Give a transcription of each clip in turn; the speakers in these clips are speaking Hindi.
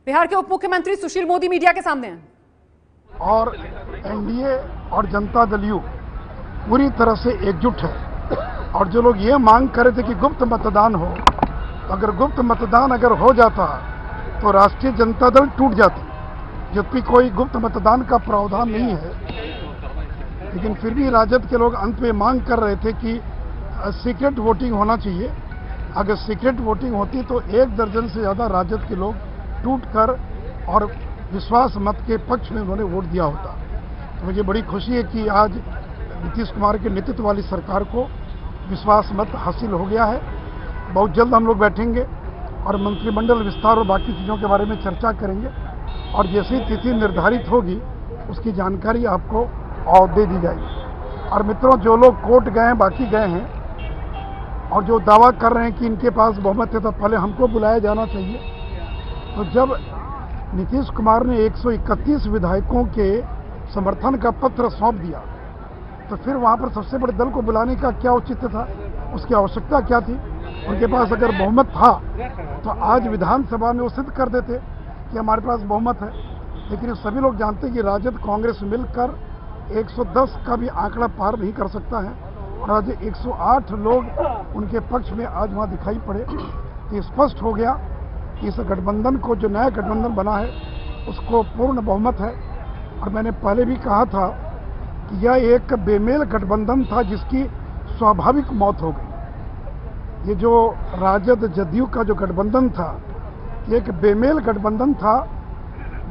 बिहार के उप मुख्यमंत्री सुशील मोदी मीडिया के सामने हैं और एनडीए और जनता दल यू पूरी तरह से एकजुट है। और जो लोग ये मांग कर रहे थे कि गुप्त मतदान हो, तो अगर गुप्त मतदान अगर हो जाता तो राष्ट्रीय जनता दल टूट जाती, जबकि कोई गुप्त मतदान का प्रावधान नहीं है। लेकिन फिर भी राजद के लोग अंत में मांग कर रहे थे कि सीक्रेट वोटिंग होना चाहिए। अगर सीक्रेट वोटिंग होती तो 1 दर्जन से ज़्यादा राजद के लोग टूटकर और विश्वास मत के पक्ष में उन्होंने वोट दिया होता। तो मुझे बड़ी खुशी है कि आज नीतीश कुमार के नेतृत्व वाली सरकार को विश्वास मत हासिल हो गया है। बहुत जल्द हम लोग बैठेंगे और मंत्रिमंडल विस्तार और बाकी चीज़ों के बारे में चर्चा करेंगे और जैसी तिथि निर्धारित होगी उसकी जानकारी आपको और दे दी जाएगी। और मित्रों, जो लोग कोर्ट गए हैं, बाकी गए हैं और जो दावा कर रहे हैं कि इनके पास बहुमत है, तो पहले हमको बुलाया जाना चाहिए। तो जब नीतीश कुमार ने 131 विधायकों के समर्थन का पत्र सौंप दिया, तो फिर वहाँ पर सबसे बड़े दल को बुलाने का क्या औचित्य था, उसकी आवश्यकता क्या थी? उनके पास अगर बहुमत था तो आज विधानसभा में वो सिद्ध कर देते कि हमारे पास बहुमत है। लेकिन सभी लोग जानते हैं कि राजद कांग्रेस मिलकर 110 का भी आंकड़ा पार नहीं कर सकता है और आज 108 लोग उनके पक्ष में आज वहाँ दिखाई पड़े। तो स्पष्ट हो गया कि इस गठबंधन को, जो नया गठबंधन बना है, उसको पूर्ण बहुमत है। और मैंने पहले भी कहा था कि यह एक बेमेल गठबंधन था जिसकी स्वाभाविक मौत हो गई। ये जो राजद जदयू का जो गठबंधन था, ये एक बेमेल गठबंधन था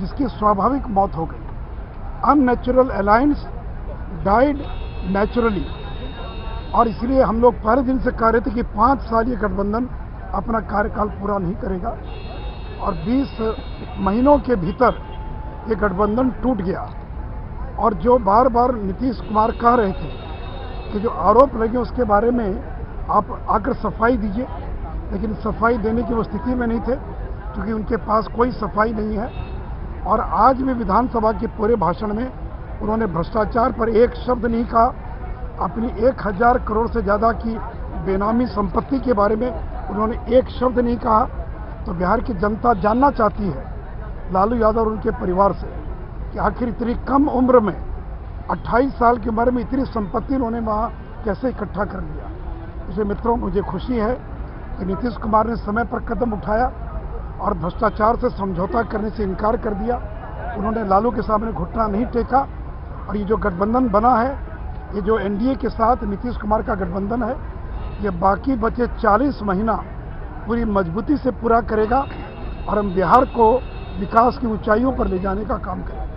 जिसकी स्वाभाविक मौत हो गई। Unnatural alliance died naturally. और इसलिए हम लोग पहले दिन से कह रहे थे कि 5 साल ये गठबंधन अपना कार्यकाल पूरा नहीं करेगा और 20 महीनों के भीतर ये गठबंधन टूट गया। और जो बार बार नीतीश कुमार कह रहे थे कि जो आरोप लगे उसके बारे में आप आकर सफाई दीजिए, लेकिन सफाई देने की वो स्थिति में नहीं थे क्योंकि उनके पास कोई सफाई नहीं है। और आज भी विधानसभा के पूरे भाषण में उन्होंने भ्रष्टाचार पर एक शब्द नहीं कहा। अपनी 1000 करोड़ से ज़्यादा की बेनामी संपत्ति के बारे में उन्होंने एक शब्द नहीं कहा। तो बिहार की जनता जानना चाहती है लालू यादव और उनके परिवार से कि आखिर इतनी कम उम्र में 28 साल की उम्र में इतनी संपत्ति उन्होंने वहाँ कैसे इकट्ठा कर लिया। इसलिए मित्रों, मुझे खुशी है कि नीतीश कुमार ने समय पर कदम उठाया और भ्रष्टाचार से समझौता करने से इनकार कर दिया। उन्होंने लालू के सामने घुटना नहीं टेका। और ये जो गठबंधन बना है, ये जो एनडीए के साथ नीतीश कुमार का गठबंधन है, ये बाकी बचे 40 महीना पूरी मजबूती से पूरा करेगा और हम बिहार को विकास की ऊंचाइयों पर ले जाने का काम करेंगे।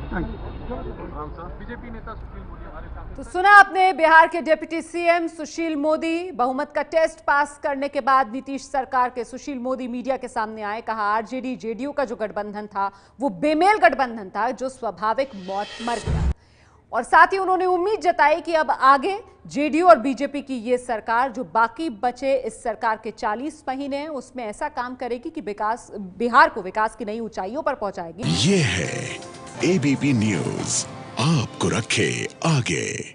Thank you. बीजेपी नेता सुशील मोदी हमारे साथ। तो सुना आपने बिहार के डिप्टी सीएम सुशील मोदी। बहुमत का टेस्ट पास करने के बाद नीतीश सरकार के सुशील मोदी मीडिया के सामने आए। कहा आरजेडी जेडीयू का जो गठबंधन था वो बेमेल गठबंधन था जो स्वाभाविक मौत मर गया। और साथ ही उन्होंने उम्मीद जताई कि अब आगे जेडीयू और बीजेपी की ये सरकार, जो बाकी बचे इस सरकार के 40 महीने हैं, उसमें ऐसा काम करेगी कि बिहार को विकास की नई ऊंचाइयों पर पहुंचाएगी। ये है एबीपी न्यूज, आपको रखे आगे।